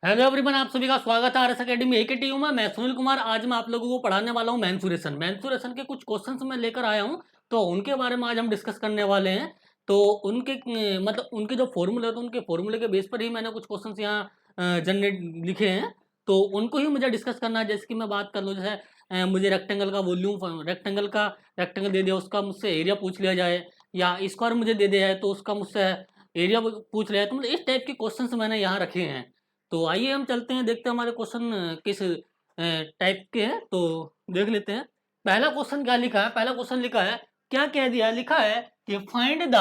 Hello everyone, आप सभी का स्वागत है आरएस एकेडमी AKTU में। मैं सुनील कुमार। आज मैं आप लोगों को पढ़ाने वाला हूं मेंसुरेशन के कुछ क्वेश्चंस मैं लेकर आया हूं, तो उनके बारे में आज हम डिस्कस करने वाले हैं। तो उनके मतलब उनके जो फॉर्मूले होते हैं, उनके फॉर्मूले के बेस पर ही मैंने कुछ क्वेश्चंस यहाँ जनरेट लिखे हैं, तो उनको ही मुझे डिस्कस करना है। जैसे कि मैं बात कर लूँ, जैसे मुझे रेक्टेंगल का वॉल्यूम, रेक्टेंगल दे दिया, उसका मुझसे एरिया पूछ लिया जाए, या स्क्वायर मुझे दे दिया है तो उसका मुझसे एरिया पूछ लिया है। तो मतलब इस टाइप के क्वेश्चन मैंने यहाँ रखे हैं। तो आइए हम चलते हैं, देखते हैं हमारे क्वेश्चन किस टाइप के हैं, तो देख लेते हैं। पहला क्वेश्चन क्या लिखा है? पहला क्वेश्चन लिखा है, क्या कह दिया, लिखा है कि find the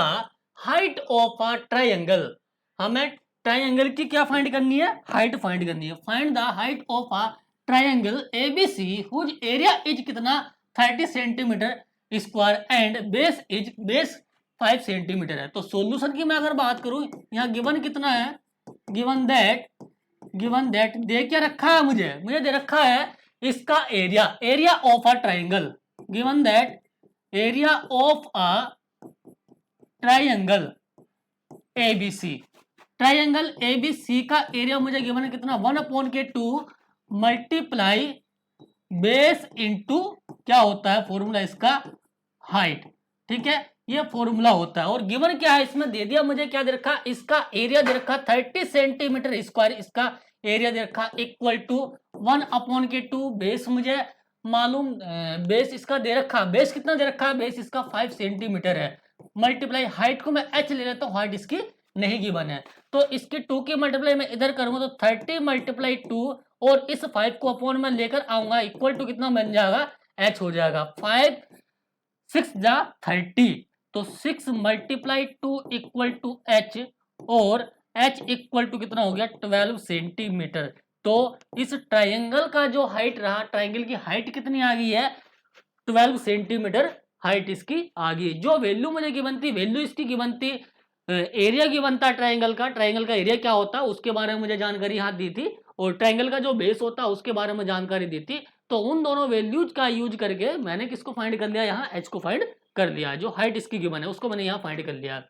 height of a triangle. हमें ट्राइंगल की क्या फाइंड करनी है? हाइट फाइंड करनी है। Find the height of a triangle ABC whose area is कितना 30 centimetre square and base 5 centimetre है। तो सॉल्यूशन की मैं अगर बात करूं, यहाँ गिवन कितना है, गिवन दैट दे क्या रखा है, मुझे दे रखा है इसका area of a triangle. Given that area of a triangle ABC का एरिया मुझे गिवन है कितना, 1/2 मल्टीप्लाई बेस इंटू क्या होता है फॉर्मूला इसका, हाइट। ठीक है, ये फॉर्मूला होता है। और गिवन क्या है इसमें दे दिया, मुझे क्या दे रखा, इसका एरिया दे रखा 30 सेंटीमीटर स्क्वायर, इसका एरिया दे रखा इक्वल टू 1/2 बेस मुझे मालूम, बेस इसका दे रखा, बेस कितना दे रखा है, बेस इसका 5 सेंटीमीटर है, मल्टीप्लाई हाइट को मैं h ले लेता हूँ, हाइट इसकी नहीं गिवन है। तो इसके 2 की मल्टीप्लाई मैं इधर करूंगा तो 30 मल्टीप्लाई 2 और इस 5 को अपॉन में लेकर आऊंगा, इक्वल टू कितना बन जाएगा, h हो जाएगा 5 6 जा 30। तो 6 मल्टीप्लाई 2 इक्वल टू h, और h इक्वल टू कितना हो गया 12 सेंटीमीटर। तो इस ट्राइंगल का जो हाइट रहा, ट्राइंगल की हाइट कितनी आ गई है, 12 सेंटीमीटर हाइट इसकी आ गई। जो वैल्यू मुझे गिवन थी, वैल्यू इसकी गिवन थी, एरिया गिवन था ट्राइंगल का एरिया क्या होता है उसके बारे में मुझे जानकारी यहाँ दी थी, और ट्राइंगल का जो बेस होता है उसके बारे में जानकारी दी थी। तो उन दोनों वैल्यूज का यूज करके मैंने किसको फाइंड कर लिया, यहाँ h को फाइंड कर लिया, जो हाइट इसकी गिवन है उसको मैंने यहाँ फाइंड कर लिया।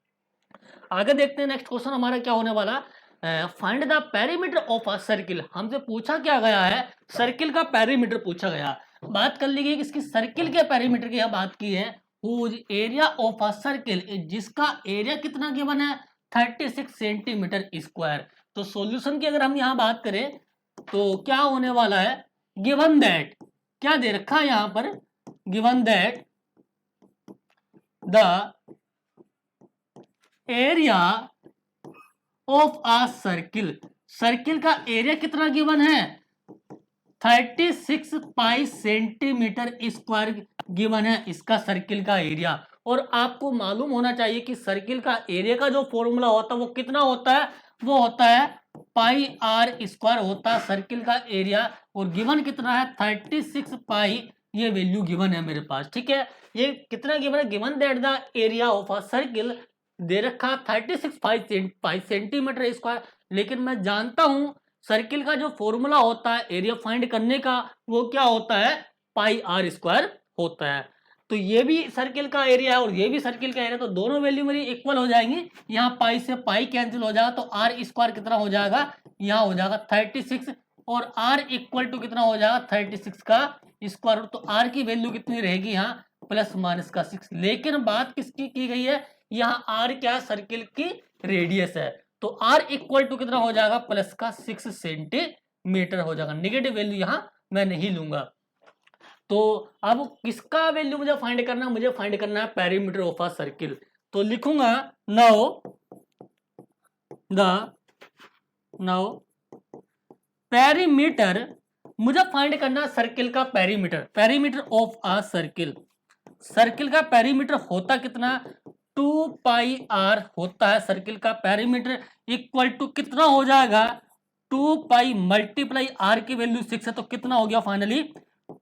आगे देखते हैं, नेक्स्ट क्वेश्चन हमारा क्या होने वाला, find the perimeter of a circle. हमसे पूछा क्या गया है, सर्किल का पेरीमीटर पूछा गया। बात कर ली गई किसकी, सर्किल के पेरीमीटर की यहाँ बात की है। Whose area of a circle, जिसका एरिया कितना गिवन है 36 सेंटीमीटर स्क्वायर। तो सॉल्यूशन की अगर हम यहाँ बात करें तो क्या होने वाला है, गिवन दैट क्या दे रखा है यहाँ पर, given that the area of a circle, circle का एरिया कितना गिवन है 36 पाई सेंटीमीटर स्क्वायर गिवन है इसका सर्किल का एरिया। और आपको मालूम होना चाहिए कि सर्किल का एरिया का जो फॉर्मूला होता है वो कितना होता है, वो होता है पाई आर स्क्वायर होता है सर्किल का एरिया। और गिवन कितना है 36 पाई, ये वैल्यू गिवन है मेरे पास। ठीक है, ये कितना गिवन है, given that the area of a circle दे रखा 36 पाई सेंटीमीटर स्क्वायर। लेकिन मैं जानता हूं सर्किल का जो फॉर्मूला होता है एरिया फाइंड करने का, वो क्या होता है, पाई आर स्क्वायर होता है। तो ये भी सर्किल का एरिया है और ये भी सर्किल का एरिया, तो दोनों वैल्यू मेरी इक्वल हो जाएंगी। यहाँ पाई से पाई कैंसिल हो जाएगा, तो आर स्क्वायर कितना हो जाएगा, यहाँ हो जाएगा 36, और आर इक्वल टू कितना हो जाएगा 36 का स्क्वायर। तो आर की वैल्यू कितनी रहेगी यहाँ, प्लस माइनस का 6। लेकिन बात किसकी की गई है, यहाँ आर क्या, सर्किल की रेडियस है। तो r इक्वल टू कितना हो जाएगा, प्लस का 6 सेंटीमीटर हो जाएगा। नेगेटिव वैल्यू यहां मैं नहीं लूंगा। तो अब किसका वैल्यू मुझे फाइंड करना है, मुझे फाइंड करना है पेरीमीटर ऑफ अ सर्किल। तो लिखूंगा नाउ पेरीमीटर, मुझे फाइंड करना है सर्किल का perimeter of a circle. Circle का पेरीमीटर होता कितना, 2 पाई आर होता है सर्किल का पेरीमीटर, इक्वल टू कितना हो जाएगा 2 पाई मल्टीप्लाई आर की वैल्यू 6 है, तो कितना हो गया फाइनली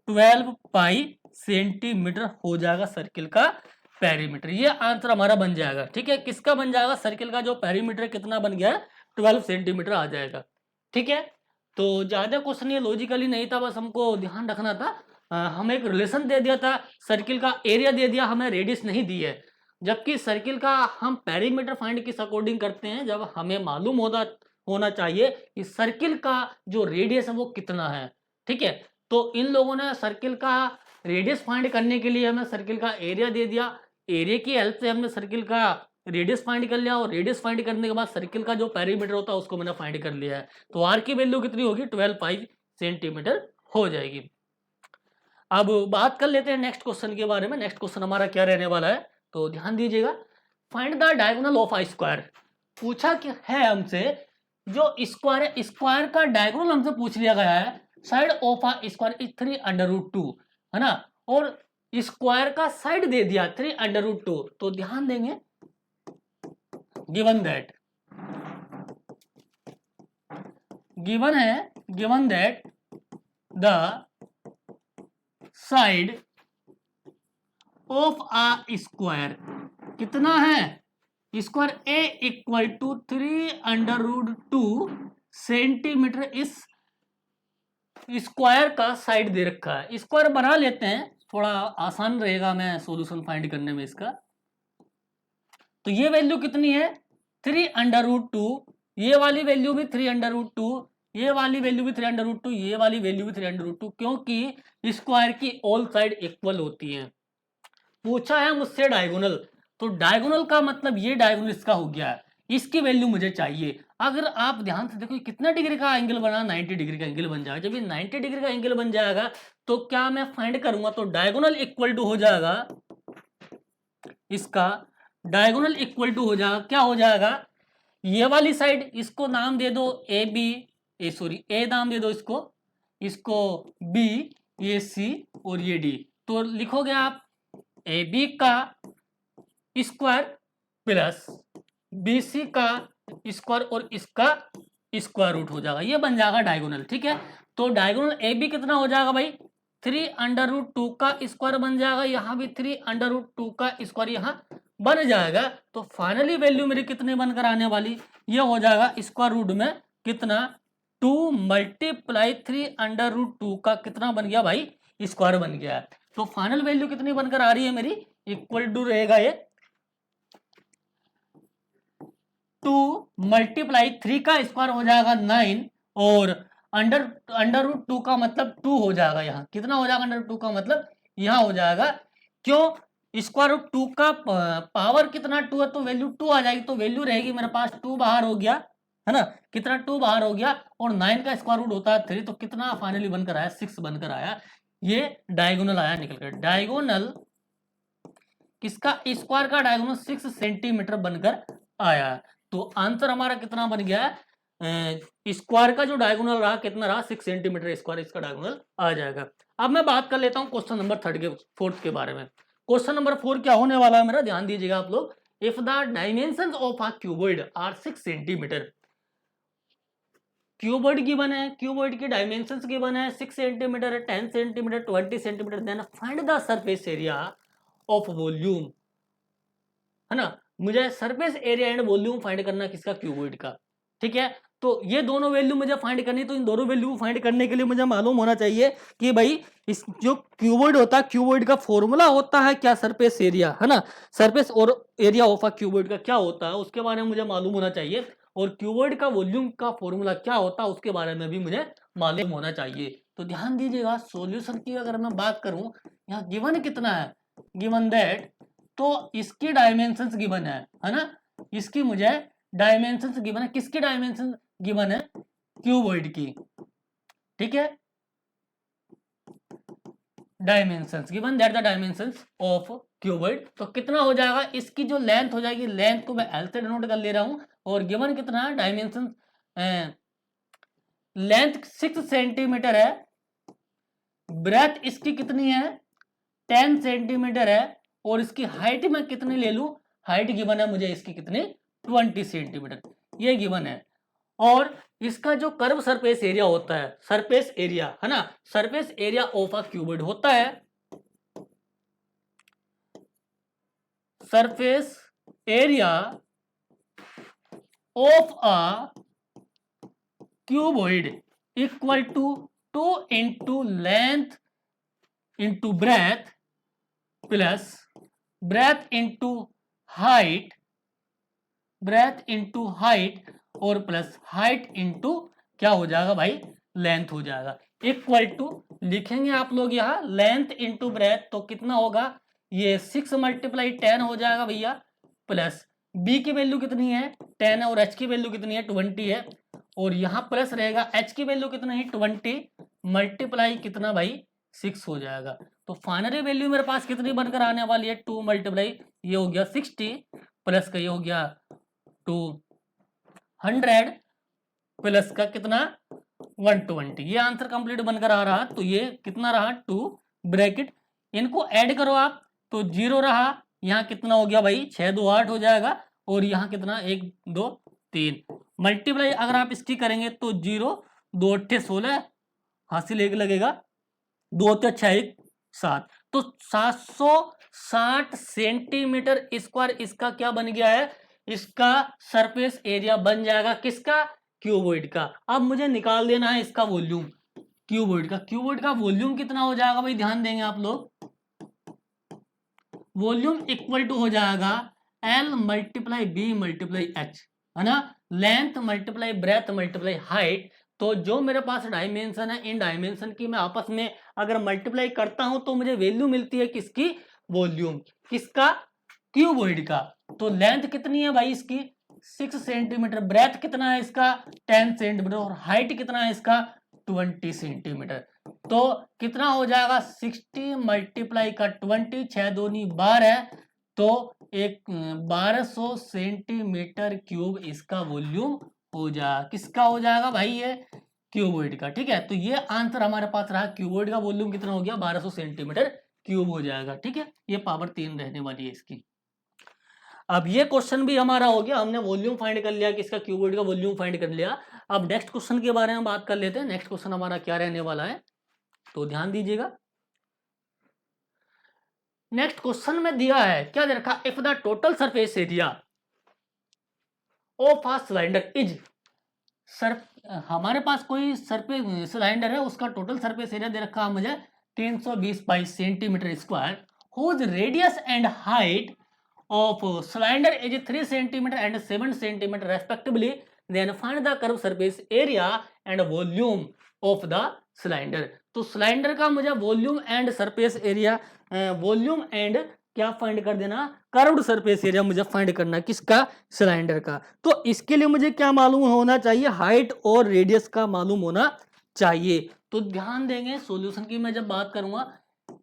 12 पाई सेंटीमीटर हो जाएगा सर्किल का पेरीमीटर। ये आंसर हमारा बन जाएगा। ठीक है, किसका बन जाएगा, सर्किल का जो पेरीमीटर कितना बन गया 12 सेंटीमीटर आ जाएगा। ठीक है, तो ज्यादा क्वेश्चन ये लॉजिकली नहीं था, बस हमको ध्यान रखना था। हमें एक रिलेशन दे दिया था, सर्किल का एरिया दे दिया, हमें रेडियस नहीं दी है। जबकि सर्किल का हम पेरीमीटर फाइंड किस अकॉर्डिंग करते हैं, जब हमें मालूम होना चाहिए कि सर्किल का जो रेडियस है वो कितना है। ठीक है, तो इन लोगों ने सर्किल का रेडियस फाइंड करने के लिए हमें सर्किल का एरिया दे दिया, एरिया की हेल्प से हमने सर्किल का रेडियस फाइंड कर लिया, और रेडियस फाइंड करने के बाद सर्किल का जो पेरीमीटर होता है उसको मैंने फाइंड कर लिया है। तो आर की वैल्यू कितनी होगी, 12 सेंटीमीटर हो जाएगी। अब बात कर लेते हैं नेक्स्ट क्वेश्चन के बारे में। नेक्स्ट क्वेश्चन हमारा क्या रहने वाला है, तो ध्यान दीजिएगा। Find the diagonal of a square. पूछा क्या है हमसे, जो स्क्वायर है, स्क्वायर का डायगोनल हमसे पूछ लिया गया है। Side of a square is 3√2, है ना, और स्क्वायर का साइड दे दिया 3√2। तो ध्यान देंगे, given that the side of a square कितना है, square a equal to 3√2 centimetre. इस स्क्वायर का साइड दे रखा है, स्क्वायर बना लेते हैं, थोड़ा आसान रहेगा मैं सॉल्यूशन फाइंड करने में इसका। तो ये वैल्यू कितनी है, 3√2, ये वाली वैल्यू भी 3√2, ये वाली वैल्यू भी 3√2, ये वाली वैल्यू भी 3√2, क्योंकि स्क्वायर की ऑल साइड इक्वल होती हैं। पूछा है मुझसे डायगोनल, तो डायगोनल का मतलब ये डायगोनल इसका हो गया, इसकी वैल्यू मुझे चाहिए। अगर आप ध्यान से देखो कितना डिग्री का एंगल बना, 90 डिग्री का एंगल बन जाएगा। जब ये 90 डिग्री का एंगल बन जाएगा तो क्या मैं फाइंड करूंगा, तो डायगोनल इक्वल टू हो जाएगा, इसका डायगोनल इक्वल टू हो जाएगा, क्या हो जाएगा, ये वाली साइड इसको नाम दे दो ए बी, ए नाम दे दो इसको बी, ये सी और ये डी। तो लिखोगे आप ए बी का स्क्वायर प्लस बी सी का स्क्वायर और इसका स्क्वायर रूट हो जाएगा, ये बन जाएगा डायगोनल। ठीक है, तो डायगोनल ए बी कितना हो जाएगा भाई, 3√2 का स्क्वायर बन जाएगा, यहाँ भी 3√2 का स्क्वायर यहाँ बन जाएगा। तो फाइनली वैल्यू मेरी कितनी बनकर आने वाली, ये हो जाएगा स्क्वायर रूट में कितना, 2 मल्टीप्लाई 3√2 का कितना बन गया भाई, स्क्वायर बन गया। तो फाइनल वैल्यू कितनी बनकर आ रही है मेरी, इक्वल टू रहेगा ये 2 मल्टीप्लाई 3 का स्क्वायर हो जाएगा 9, और अंडर रूट 2 का मतलब 2 हो जाएगा, यहाँ कितना हो जाएगा, अंडर रूट 2 का मतलब यहाँ हो जाएगा। क्यों, स्क्वायर रूट 2 का पावर कितना 2 है, तो वैल्यू 2 आ जाएगी, तो वैल्यू रहेगी मेरे पास 2 बाहर हो गया, है ना, कितना 2 बाहर हो गया, और 9 का स्क्वायर रूट होता है 3, तो कितना फाइनली बनकर आया, 6 बनकर आया। ये डायगोनल आया निकल कर, डायगोनल किसका, स्क्वायर का डायगोनल 6 सेंटीमीटर बनकर आया। तो आंसर हमारा कितना बन गया है, स्क्वायर का जो डायगोनल रहा कितना रहा, 6 सेंटीमीटर स्क्वायर इसका डायगोनल आ जाएगा। अब मैं बात कर लेता हूं क्वेश्चन नंबर 4 के बारे में। क्वेश्चन नंबर 4 क्या होने वाला है मेरा, ध्यान दीजिएगा आप लोग। If the dimension of a cuboid are 6 centimetre, cuboid given है, क्यूबॉइड की डायमेंशंस गिवन है, 6 centimetre, 10 centimetre, 20 centimetre, then find the surface area of volume, है ना, मुझे surface area and volume find करना किसका, क्यूबॉइड का। ठीक है, तो ये दोनों वैल्यू मुझे फाइंड करनी, तो इन दोनों वैल्यू को फाइंड करने के लिए मुझे मालूम होना चाहिए कि भाई इस जो क्यूबॉइड होता है, क्यूबॉइड का फॉर्मूला होता है क्या, सरफेस एरिया, है ना, सरफेस और एरिया ऑफ अ क्यूबॉइड का क्या होता है उसके बारे में मुझे मालूम होना चाहिए, और क्यूबॉइड का वॉल्यूम का फॉर्मूला क्या होता है उसके बारे में भी मुझे मालूम होना चाहिए। तो ध्यान दीजिएगा, सॉल्यूशन की अगर मैं बात करूं, यहाँ गिवन कितना है, गिवन दैट, तो इसकी डायमेंशंस गिवन है ना, इसकी मुझे डायमेंशंस गिवन है, किसकी डायमेंशन गिवन है, क्यूबॉइड की। ठीक है, dimensions given that the dimensions of cuboid, तो कितना हो जाएगा, इसकी जो लेंथ हो जाएगी, लेंथ को मैं एल से डिनोट कर ले रहा हूं, और गिवन कितना है डायमेंशन, लेंथ 6 सेंटीमीटर है, ब्रेथ इसकी कितनी है 10 सेंटीमीटर है, और इसकी हाइट में कितनी ले लूं, हाइट गिवन है मुझे इसकी कितनी 20 सेंटीमीटर, ये गिवन है। और इसका जो कर्व सरफेस एरिया होता है, सरफेस एरिया, है ना, surface area of a cuboid होता है, surface area of a cuboid equal to 2 into length into breadth plus breadth into height, breadth into height, और प्लस हाइट इंटू क्या हो जाएगा भाई, लेंथ हो जाएगा, इक्वल टू लिखेंगे आप लोग यहाँ लेंथ इंटू ब्रेथ, तो कितना होगा, ये 6 मल्टीप्लाई 10 हो जाएगा भैया, प्लस बी की वैल्यू कितनी है 10 है, और एच की वैल्यू कितनी है 20 है, और यहाँ प्लस रहेगा एच की वैल्यू कितनी है 20 मल्टीप्लाई कितना भाई 6 हो जाएगा। तो फाइनली वैल्यू मेरे पास कितनी बनकर आने वाली है 2 मल्टीप्लाई ये हो गया 60 प्लस का ये हो गया 200 प्लस का कितना 120, ये आंसर कंप्लीट बनकर आ रहा। तो ये कितना रहा 2 ब्रैकेट, इनको ऐड करो आप तो 0 रहा, यहाँ कितना हो गया भाई 6 2 8 हो जाएगा, और यहाँ कितना 1 2 3 मल्टीप्लाई अगर आप इसकी करेंगे तो 0 2 8 16 हासिल 1 लगेगा, 2 6 1 7, तो 760 सेंटीमीटर स्क्वायर इसका क्या बन गया है, इसका सरफेस एरिया बन जाएगा, किसका क्यूबॉइड का। अब मुझे निकाल देना है इसका वॉल्यूम क्यूबॉइड का, क्यूबॉइड का वॉल्यूम कितना हो जाएगा भाई, ध्यान देंगे आप लोग, वॉल्यूम इक्वल टू हो जाएगा L multiply B multiply H, है ना, length multiply breadth multiply height. तो जो मेरे पास डायमेंशन है इन डायमेंशन की मैं आपस में अगर मल्टीप्लाई करता हूं तो मुझे वैल्यू मिलती है किसकी, वॉल्यूम किसका, क्यूबॉइड का। तो लेंथ कितनी है भाई इसकी 6 सेंटीमीटर, ब्रेथ कितना है इसका 10 सेंटीमीटर, और हाइट कितना है इसका 20 सेंटीमीटर। तो कितना हो जाएगा 60 मल्टीप्लाई का 20 6 दूनी 12 है, तो एक 1200 सेंटीमीटर क्यूब इसका वॉल्यूम हो जाएगा, किसका हो जाएगा भाई ये क्यूबॉइड का। ठीक है, तो ये आंसर हमारे पास रहा, क्यूबॉइड का वॉल्यूम कितना हो गया 1200 सेंटीमीटर क्यूब हो जाएगा। ठीक है, ये पावर 3 रहने वाली है इसकी। अब ये क्वेश्चन भी हमारा हो गया, हमने वॉल्यूम फाइंड कर लिया कि इसका क्यूबॉइड का वॉल्यूम फाइंड कर लिया। अब नेक्स्ट क्वेश्चन के बारे में बात कर लेते हैं। नेक्स्ट क्वेश्चन हमारा क्या रहने वाला है, तो ध्यान दीजिएगा। नेक्स्ट क्वेश्चन में दिया है क्या दे रखा, if the total surface area of a cylinder is हमारे पास कोई सरफेस सिलेंडर है, उसका टोटल सरफेस एरिया दे रखा है मुझे 320 by centimetre square, whose radius and height of cylinder is 3 centimeter and 7 centimeter respectively, then find the curved surface area and volume of the cylinder। तो cylinder का मुझे volume and surface area, volume and क्या find कर देना, curved surface area मुझे find करना है, किसका सिलेंडर का। तो इसके लिए मुझे क्या मालूम होना चाहिए, हाइट और रेडियस का मालूम होना चाहिए। तो ध्यान देंगे सॉल्यूशन की मैं जब बात करूंगा,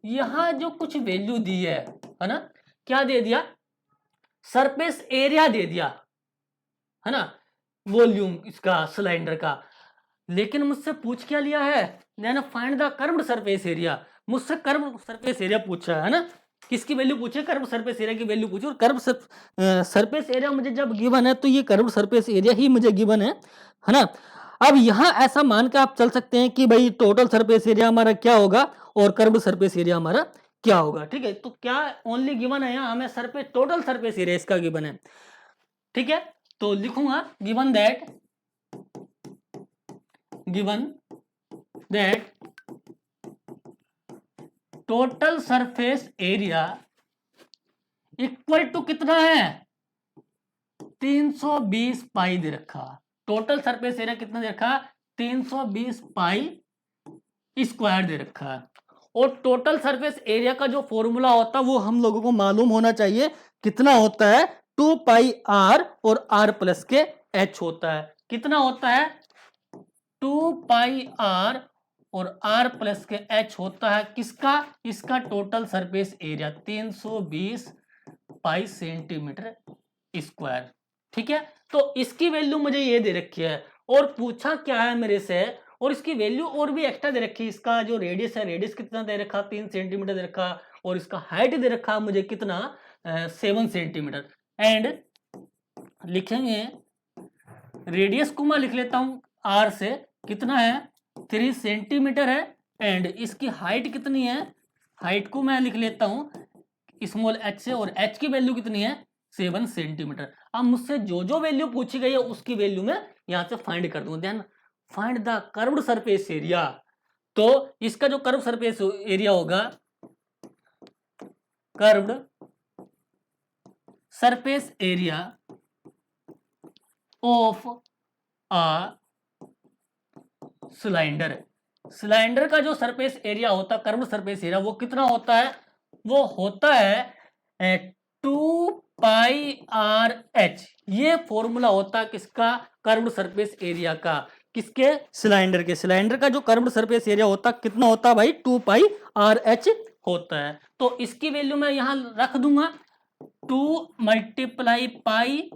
यहां जो कुछ वैल्यू दी है ना, क्या दे दिया, सरफेस एरिया दे दिया है ना, वॉल्यूम इसका सिलेंडर का, लेकिन मुझसे पूछ क्या लिया है, then find the curved surface area, मुझसे कर्व सरफेस एरिया पूछा है ना, किसकी वैल्यू पूछे, कर्व सरफेस एरिया की वैल्यू पूछी, और कर्व सरफेस एरिया मुझे जब गिवन है तो ये कर्व सरफेस एरिया ही मुझे गिवन है ना। अब यहां ऐसा मान के आप चल सकते हैं कि भाई टोटल सरफेस एरिया हमारा क्या होगा और कर्व सरफेस एरिया हमारा क्या होगा। ठीक है, तो क्या ओनली गिवन है यहाँ हमें सरफेस, टोटल सरफेस एरिया इसका गिवन है। ठीक है, तो लिखूंगा given that total surface area equal to कितना है 320 पाई दे रखा, टोटल सरफेस एरिया कितना दे रखा 320 पाई स्क्वायर दे रखा है, और टोटल सरफेस एरिया का जो फॉर्मूला होता है वो हम लोगों को मालूम होना चाहिए, कितना होता है 2 पाई आर और आर प्लस के एच होता है, कितना होता है 2 पाई आर और आर प्लस के एच होता है, किसका, इसका टोटल सरफेस एरिया 320 पाई सेंटीमीटर स्क्वायर। ठीक है, तो इसकी वैल्यू मुझे ये दे रखी है, और पूछा क्या है मेरे से, और इसकी वैल्यू और भी एक्स्ट्रा दे रखी है, इसका जो रेडियस है, रेडियस कितना दे रखा 3 सेंटीमीटर दे रखा, और इसका हाइट दे रखा मुझे कितना 7 सेंटीमीटर। एंड लिखेंगे रेडियस को मैं लिख लेता हूं आर से, कितना है 3 सेंटीमीटर है, एंड इसकी हाइट कितनी है, हाइट को मैं लिख लेता हूं स्मॉल एच से, और एच की वैल्यू कितनी है 7 सेंटीमीटर। अब मुझसे जो जो वैल्यू पूछी गई है उसकी वैल्यू मैं यहां से फाइंड कर दूंगा। Then find the curved surface area, तो इसका जो कर्व सरफेस एरिया होगा, curved surface area of a cylinder. Cylinder का जो सरफेस एरिया होता है, कर्व्ड सरफेस एरिया, वो कितना होता है? वो होता है 2πr(h). ये फॉर्मूला होता है किसका? कर्व्ड सरफेस एरिया का। किसके? सिलेंडर के। सिलेंडर का जो कर्व्ड सरफेस एरिया होता है कितना होता है भाई? 2πr(h) होता है। तो इसकी वैल्यू मैं यहां रख दूंगा 2 मल्टीप्लाई पाई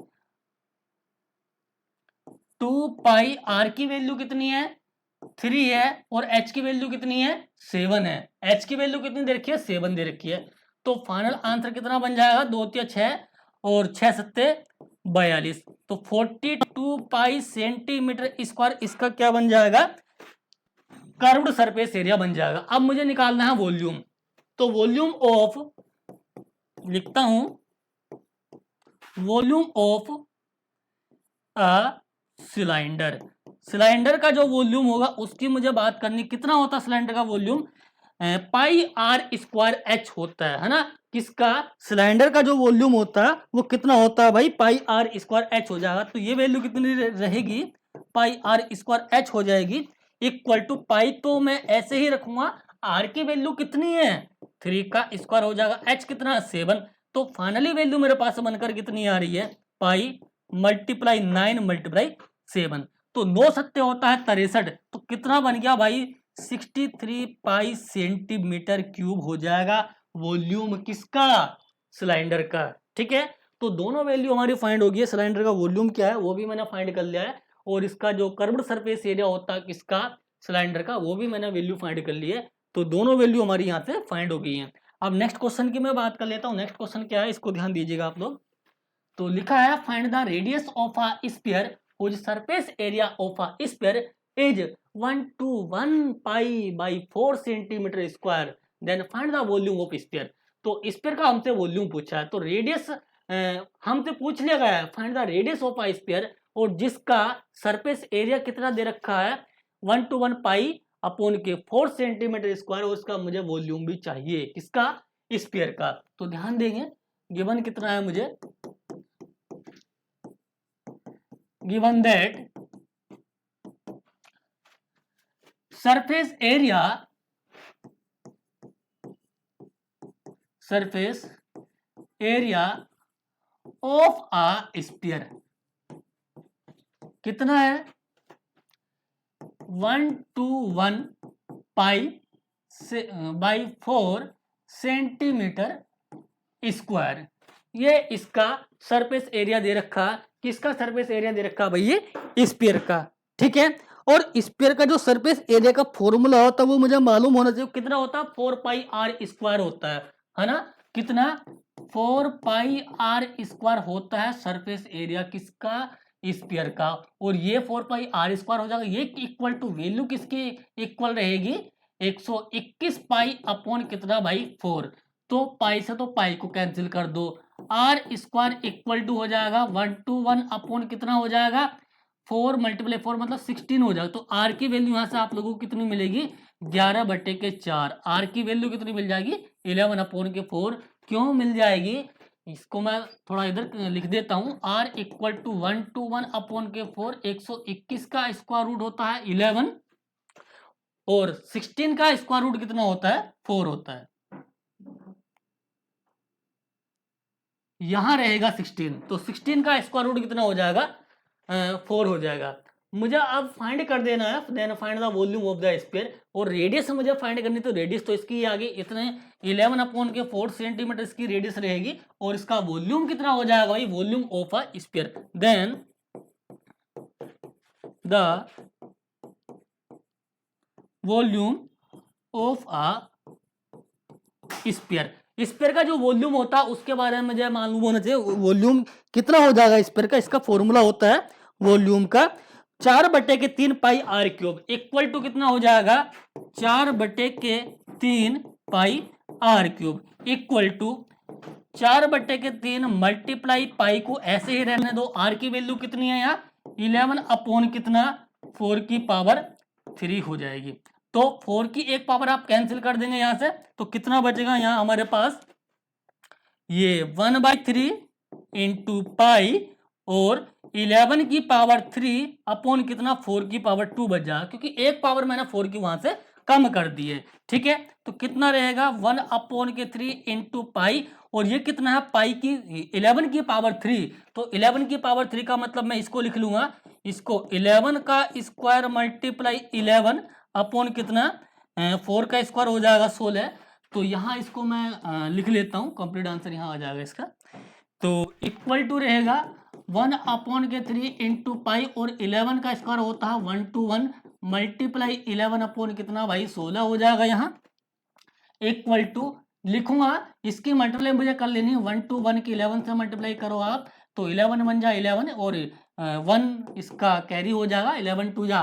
2πr की वैल्यू कितनी है? 3 है, और h की वैल्यू कितनी है? 7 है। h की वैल्यू कितनी दे रखी है? 7 दे रखी है। तो फाइनल आंसर कितना बन जाएगा? 2 × 6 और 6 सत्ते 42। तो 42 पाई सेंटीमीटर स्क्वायर इसका क्या बन जाएगा? कर्व्ड सरफेस एरिया बन जाएगा। अब मुझे निकालना है वॉल्यूम। तो वॉल्यूम ऑफ, लिखता हूं, volume of a cylinder. Cylinder का जो वॉल्यूम होगा उसकी मुझे बात करनी। कितना होता है सिलेंडर का वॉल्यूम? πr² होता है ना? किसका? सिलेंडर का जो वॉल्यूम होता है वो कितना होता है भाई? πr² हो जाएगा। तो ये वैल्यू कितनी रहेगी? πr² हो जाएगी, इक्वल टू पाई तो मैं ऐसे ही रखूंगा। r की वैल्यू कितनी है? 3 का स्क्वायर हो जाएगा। h कितना? 7। तो फाइनली वैल्यू मेरे पास बनकर कितनी आ रही है? पाई मल्टीप्लाई 9 मल्टीप्लाई 7। तो 9 सत्ते होता है 63। तो कितना बन गया भाई? 63 पाई सेंटीमीटर क्यूब हो जाएगा वॉल्यूम किसका? सिलेंडर का। ठीक है, तो दोनों वैल्यू हमारी फाइंड होगी। सिलेंडर का वॉल्यूम क्या है वो भी मैंने फाइंड कर लिया है, और इसका जो कर्व्ड सरफेस एरिया होता है किसका? सिलेंडर का, वो भी मैंने वैल्यू फाइंड कर ली है। तो दोनों वैल्यू हमारी यहाँ से फाइंड हो गई हैं। अब नेक्स्ट क्वेश्चन की मैं बात कर लेता हूँ। नेक्स्ट क्वेश्चन क्या है, इसको ध्यान दीजिएगा आप लोग। तो लिखा है find the radius of a sphere whose surface area of a sphere is 1 to 1 pi by 4 centimetre square, then find the volume of sphere. तो स्फीयर का हमसे वॉल्यूम पूछा है, तो रेडियस हमसे पूछ लिया गया है find the radius of a sphere, और जिसका सरफेस एरिया कितना दे रखा है? 1 to 1 पाई अपॉन के 4 सेंटीमीटर स्क्वायर, और उसका मुझे वॉल्यूम भी चाहिए। किसका? स्फीयर का। तो ध्यान देंगे, गिवन कितना है मुझे? given that surface area of a sphere कितना है? 1 to 1 pi by 4 centimetre square. ये इसका सरफेस एरिया दे रखा। किसका सरफेस एरिया दे रखा भाई? ये स्फीयर का। ठीक है, और स्फीयर का जो सरफेस एरिया का फॉर्मूला होता है वो मुझे मालूम होना चाहिए। कितना होता है? 4πr² होता है ना? कितना? 4πr² होता है सरफेस एरिया किसका? स्फीयर का। और ये 4πr² हो जाएगा, ये इक्वल टू वैल्यू किसकी इक्वल रहेगी? 121 पाई अपॉन कितना भाई? 4। तो पाई से तो पाई को कैंसिल कर दो, r² इक्वल टू हो जाएगा 1 to 1 अपॉन कितना हो जाएगा? 4 मल्टीप्लाई 4 मतलब 16 हो जाएगा। तो r की वैल्यू यहां से आप लोगों को कितनी मिलेगी? 11/4। r की वैल्यू कितनी मिल जाएगी? 11 अपॉन के 4। क्यों मिल जाएगी? इसको मैं थोड़ा इधर लिख देता हूं। r equal to 1 to 1 upon के 4, 121 का स्क्वायर रूट होता है 11, और 16 का स्क्वायर रूट कितना होता है? 4 होता है। यहां रहेगा 16, तो 16 का स्क्वायर रूट कितना हो जाएगा? 4 हो जाएगा। मुझे अब फाइंड कर देना है, then find the volume of the sphere. और रेडियस मुझे फाइंड करनी, तो रेडियस तो इसकी आ गई, इतने 11 अपॉन के 4 सेंटीमीटर इसकी रेडियस रहेगी, और इसका वॉल्यूम कितना हो जाएगा भाई? Volume of a sphere. Then the volume of a sphere. Sphere का जो वॉल्यूम होता है उसके बारे में मुझे मालूम होना चाहिए। वॉल्यूम कितना हो जाएगा स्फीयर का? इसका फॉर्मूला होता है वॉल्यूम का 4/3 पाई r³ इक्वल टू कितना हो जाएगा? 4/3 pi r³ equal to 4/3 multiply pi को ऐसे ही रहने दो। r की वैल्यू कितनी है यहाँ? 11 अपॉन कितना? 4 की पावर 3 हो जाएगी। तो 4 की एक पावर आप कैंसिल कर देंगे यहां से, तो कितना बचेगा यहां हमारे पास? ये 1/3 इंटू पाई, और 11 की पावर 3 अपॉन कितना 4 की पावर 2 बच जाएगा, क्योंकि एक पावर मैंने 4 की वहां से कम कर दी है। ठीक है, तो कितना रहेगा 1 अपॉन के 3 इंटू पाई, और ये कितना है पाई की 11 की पावर 3, तो 11 की पावर 3 का मतलब मैं इसको लिख लूंगा, इसको 11 का स्क्वायर मल्टीप्लाई 11 अपॉन कितना 4 का स्क्वायर हो जाएगा 16। तो यहाँ इसको मैं लिख लेता हूँ, कंप्लीट आंसर यहाँ आ जाएगा इसका। तो इक्वल टू रहेगा 1 अपॉन के 3 इंटू पाई, और 11 का स्क्वायर होता है 1 to 1 मल्टीप्लाई 11 अपॉन कितना भाई 16 हो जाएगा यहाँ, इक्वल टू लिखूंगा, इसकी मल्टीप्लाई मुझे कर लेनी है 1 to 1 की 11 से मल्टीप्लाई करो आप, तो 11 बन जा 11 और 1 इसका कैरी हो जाएगा, 11 टू जा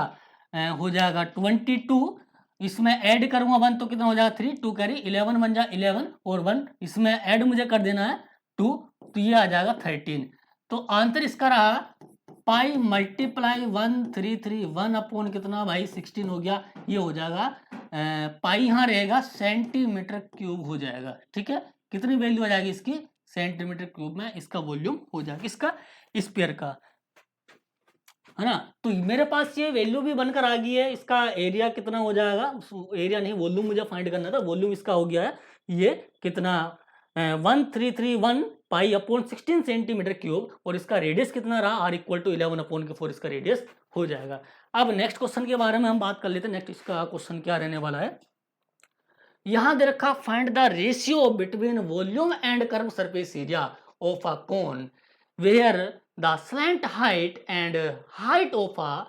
हो जाएगा 22, इसमें ऐड करूंगा 1 तो कितना हो जाएगा 3, 2 कैरी 11 बन जा 11 और 1 इसमें ऐड मुझे कर देना है 2, तो ये आ जाएगा 13। तो आंसर इसका रहा पाई मल्टीप्लाई 1331 अपॉन कितना भाई 16 हो गया, ये हो जाएगा पाई यहाँ रहेगा सेंटीमीटर क्यूब हो जाएगा। ठीक है, कितनी वैल्यू आ जाएगी इसकी सेंटीमीटर क्यूब में इसका वॉल्यूम हो जाएगा, इसका स्फीयर का, है ना। तो मेरे पास ये वैल्यू भी बनकर आ गई है, इसका एरिया कितना हो जाएगा, एरिया नहीं वॉल्यूम मुझे फाइंड करना था, वॉल्यूम इसका हो गया है ये कितना 1331 पाई अपॉन 16 सेंटीमीटर क्यूब, और इसका रेडियस कितना रहा आर इक्वल टू 11 अपॉन के 4 इसका रेडियस हो जाएगा। अब नेक्स्ट क्वेश्चन के बारे में हम बात कर लेते हैं। नेक्स्ट इसका क्वेश्चन क्या रहने वाला है, यहां दे रखा find the ratio between volume and curve surface area of a cone where the slant height and height of a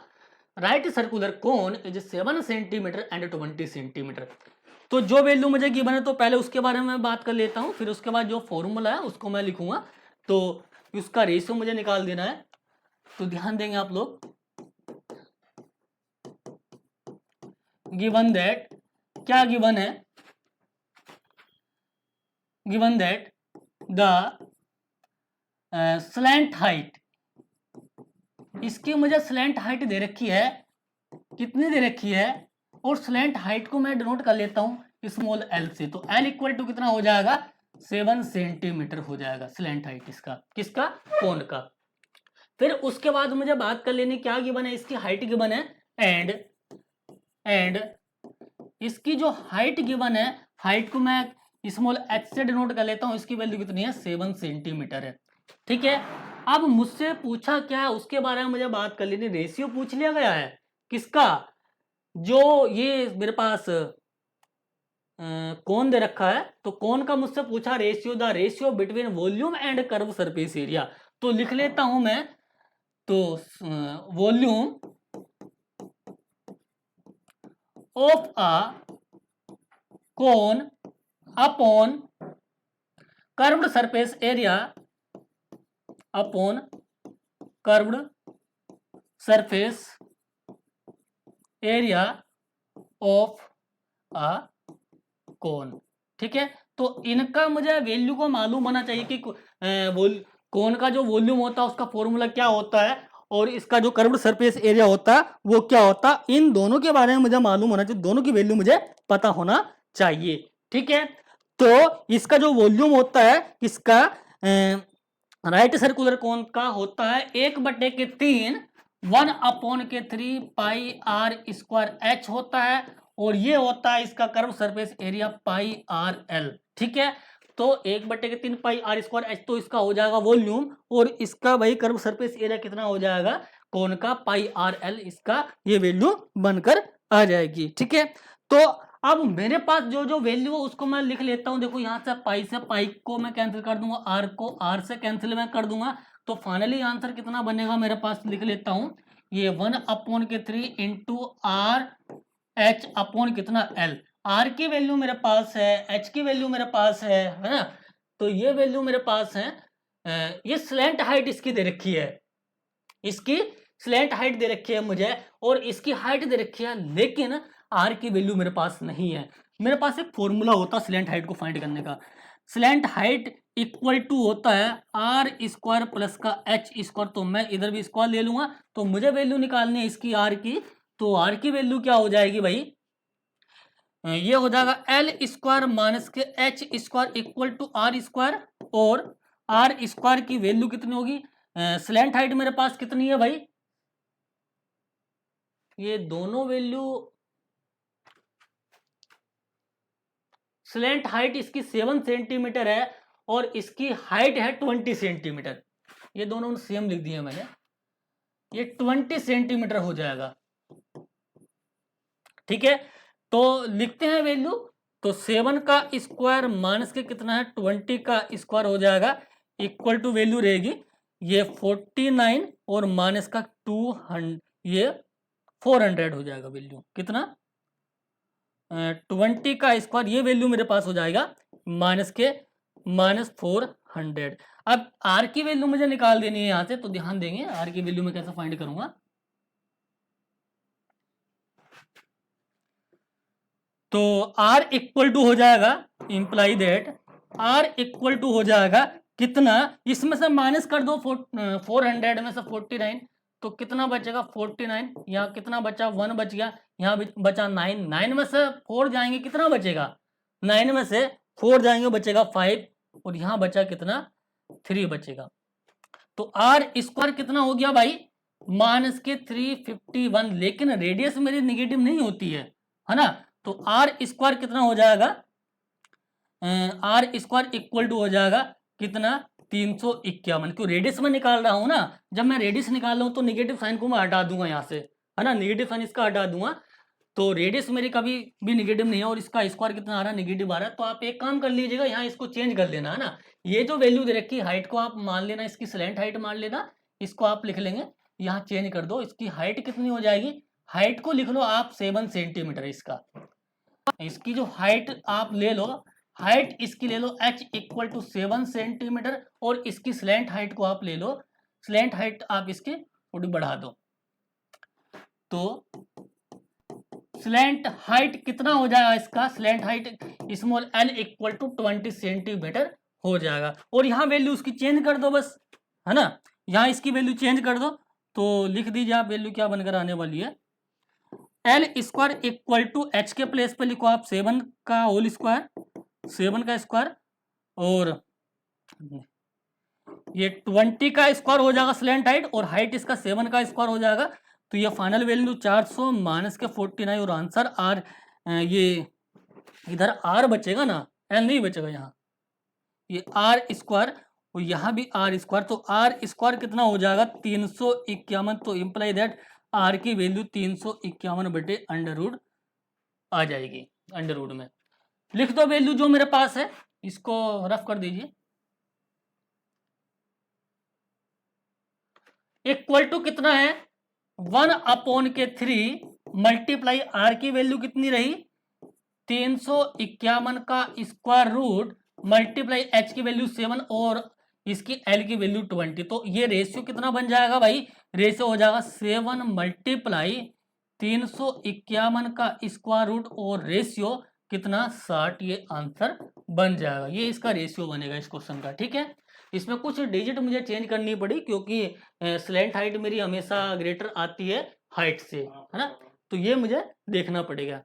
right circular cone is 7 centimetre and 20 centimetre. तो जो वैल्यू मुझे गिवन है तो पहले उसके बारे में बात कर लेता हूं, फिर उसके बाद जो फॉर्मूला है उसको मैं लिखूंगा, तो उसका रेशियो मुझे निकाल देना है। तो ध्यान देंगे आप लोग, गिवन दैट, क्या गिवन है, given that the slant height, इसकी मुझे स्लैंट हाइट दे रखी है, कितनी दे रखी है, और स्लैंट हाइट को मैं डिनोट कर लेता हूं स्मॉल एल से, तो एल इक्वल टू कितना हो जाएगा 7 सेंटीमीटर हो जाएगा स्लैंट हाइट इसका, किसका कोन का। फिर उसके बाद मुझे बात कर लेनी क्या गिवन है, इसकी हाइट गिवन है, एंड इसकी जो हाइट गिवन है, हाइट को मैं स्मॉल एच से डिनोट कर लेता हूं, इसकी वैल्यू कितनी है 7 सेंटीमीटर है। ठीक है, अब मुझसे पूछा क्या है उसके बारे में मुझे बात कर लेनी, रेशियो पूछ लिया गया है किसका, जो ये मेरे पास कौन दे रखा है, तो कौन का मुझसे पूछा ratio, the ratio between volume and curve surface area. तो लिख लेता हूं मैं, तो volume of a cone upon curved surface area, upon curved surface area of a cone. ठीक है, तो इनका मुझे वैल्यू को मालूम होना चाहिए कि कोन का जो वॉल्यूम होता है उसका फॉर्मूला क्या होता है, और इसका जो कर्व्ड सरफेस एरिया होता है वो क्या होता है, इन दोनों के बारे में मुझे मालूम होना चाहिए, दोनों की वैल्यू मुझे पता होना चाहिए। ठीक है, तो इसका जो वॉल्यूम होता है इसका राइट सर्कुलर कोन का होता है 1/3 1 अपॉन के 3 पाई आर स्क्वायर एच होता है, और ये होता है इसका curve surface area pi R L. ठीक है, तो 1/3 पाई आर स्क्वायर एच तो इसका हो जाएगा वॉल्यूम, और इसका भाई कर्व सरफेस एरिया कितना हो जाएगा कोन का पाई आर एल, इसका ये वैल्यू बनकर आ जाएगी। ठीक है, तो अब मेरे पास जो जो वैल्यू है उसको मैं लिख लेता हूं, देखो यहां से पाई को मैं कैंसिल कर दूंगा, आर को आर से कैंसिल मैं कर दूंगा, तो फाइनली आंसर कितना बनेगा मेरे पास, लिख लेता हूं ये 1 अपॉन के 3 इंटू आर एच अपॉन कितना एल, आर की वैल्यू मेरे पास है, एच की वैल्यू मेरे पास है ना, तो ये वैल्यू मेरे पास है, ये स्लैंट हाइट इसकी दे रखी है, इसकी स्लैंट हाइट दे रखी है मुझे, और इसकी हाइट दे रखी है, लेकिन आर की वैल्यू मेरे पास नहीं है। मेरे पास एक फॉर्मूला होता है स्लैंट हाइट को फाइंड करने का, स्लैंट हाइट इक्वल टू होता है आर स्क्वायर प्लस का एच स्क्वायर, तो मैं इधर भी स्क्वायर ले लूंगा, तो मुझे वैल्यू निकालनी है इसकी आर की, तो आर की वैल्यू क्या हो जाएगी भाई, ये हो जाएगा एल स्क्वायर माइनस के H square equal to R square, और आर स्क्वायर की वैल्यू कितनी होगी स्लैंट हाइट मेरे पास कितनी है भाई, ये दोनों वैल्यू, स्लैंट हाइट इसकी 7 सेंटीमीटर है और इसकी हाइट है 20 सेंटीमीटर, ये दोनों सेम लिख दिए मैंने, ये 20 सेंटीमीटर हो जाएगा। ठीक है, तो लिखते हैं वैल्यू, तो 7 का स्क्वायर माइनस के कितना है 20 का स्क्वायर हो जाएगा, इक्वल टू वैल्यू रहेगी ये 49 और माइनस का 200, ये 400 हो जाएगा वैल्यू, कितना 20 का स्क्वायर, ये वैल्यू मेरे पास हो जाएगा माइनस के -400। अब आर की वैल्यू मुझे निकाल देनी है यहां से, तो ध्यान देंगे आर की वैल्यू मैं कैसे फाइंड करूंगा। तो R इक्वल टू हो जाएगा, imply that R equal to हो जाएगा कितना, इसमें से माइनस कर दो 400 में से 49, तो कितना बचेगा 49, यहाँ कितना बचा 1 बच गया, यहाँ बचा 9, 9 में से 4 जाएंगे कितना बचेगा, 9 में से 4 जाएंगे बचेगा 5, और यहाँ बचा कितना 3 बचेगा। तो R स्क्वायर कितना हो गया भाई, माइनस के 351, लेकिन रेडियस मेरी निगेटिव नहीं होती है ना, तो R स्क्वायर कितना हो जाएगा, R स्क्वायर इक्वल टू हो जाएगा कितना 351, क्यों रेडियस में निकाल रहा हूं ना, जब मैं रेडियस निकाल रहा हूं तो निगेटिव साइन को मैं हटा दूंगा यहाँ से, है ना, निगेटिव साइन इसका हटा दूंगा, तो रेडियस मेरी कभी भी निगेटिव नहीं है, और इसका स्क्वायर कितना आ रहा है निगेटिव आ रहा है, तो आप एक काम कर लीजिएगा, यहाँ इसको चेंज कर लेना, है ना, ये जो वैल्यू दे रखी हाइट को आप मान लेना, इसकी स्लैंट हाइट मान लेना, इसको आप लिख लेंगे, यहाँ चेंज कर दो, इसकी हाइट कितनी हो जाएगी, हाइट को लिख लो आप 7 सेंटीमीटर, इसकी जो हाइट आप ले लो, हाइट इसकी ले लो h इक्वल टू 7 सेंटीमीटर, और इसकी स्लैंट हाइट को आप ले लो, स्लैंट हाइट आप इसकी थोड़ी बढ़ा दो, तो स्लैंट हाइट कितना हो जाएगा, इसका slant height small l equal to 20 centimetre हो जाएगा, और यहाँ वैल्यू उसकी चेंज कर दो बस, है ना, यहाँ इसकी वैल्यू चेंज कर दो, तो लिख दीजिए आप वैल्यू क्या बनकर आने वाली है, L square equal to H के प्लेस पे लिखो आप 7 का होल स्क्वायर, 7 का स्क्वायर, और ये 20 का स्क्वायर हो जाएगा स्लैंट हाइट, और हाइट इसका 7 का स्क्वायर हो जाएगा, तो ये फाइनल वैल्यू 400 माइनस के 49, और आंसर आर, ये इधर आर बचेगा ना, एल नहीं बचेगा यहाँ, ये आर स्क्वायर, और यहाँ भी आर स्क्वायर, तो आर स्क्वायर कितना हो जाएगा 351, तो इम्प्लाई दैट आर की वैल्यू 351 बटे अंडर रूट आ जाएगी, अंडर रूट में लिख दो वैल्यू जो मेरे पास है, इसको रफ कर दीजिए, इक्वल टू कितना है 1/3 मल्टीप्लाई आर की वैल्यू कितनी रही 351 का स्क्वायर रूट मल्टीप्लाई एच की वैल्यू 7 और इसकी एल की वैल्यू 20, तो ये रेशियो कितना बन जाएगा भाई, रेशियो हो जाएगा 7 मल्टीप्लाई 351 का स्क्वायर रूट और रेशियो कितना 60, ये आंसर बन जाएगा, ये इसका रेशियो बनेगा इस क्वेश्चन का। ठीक है, इसमें कुछ डिजिट मुझे चेंज करनी पड़ी क्योंकि स्लैंट हाइट मेरी हमेशा ग्रेटर आती है हाइट से, है ना, तो ये मुझे देखना पड़ेगा,